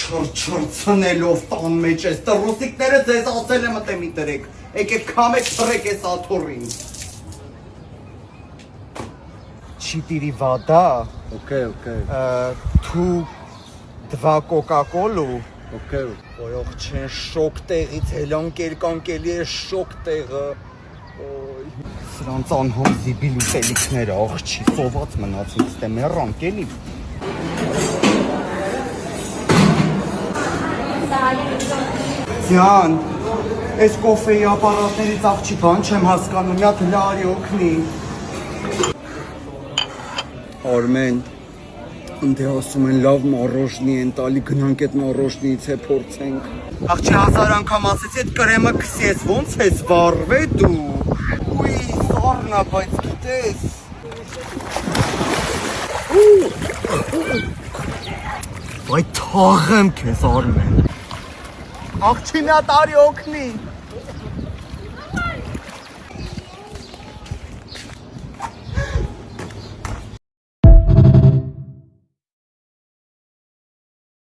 Չրցնելով տան մեջ ես, տռուսիկները ձեզ ասել եմ ըտեմի տրեք, եկեք կամեք թրեք ես աթորին։ Չիտիրի վադա։ Okay. Թու դվա կոկա-կոլու։ Okay. Ոյող չեն շոկ տեղից հելանկել-կանկելի է շոկ տեղը։ Սրանց անհամ զիբիլ ուտելիքները աղջի սոված մնացին, ստե մեռանք էլի։ Ձյան, ես կոֆեի ապարատներից աղջի բան չեմ հասկանում, մի հատ լարի օգնի։ Արմեն, ընդ ասում են լավ մառոժնի են տալի, գնանք այդ մառոժնիից է փորձենք։ Աղջի 1000 անգամ ասեցի, այդ կրեմը քսի ես, ոնց ես վառվե դու։ Ուի, սառնա, բայց գիտես։ Վայ թաղեմ քեզ Արմեն։ Աղջի մի հատ արի օգնի։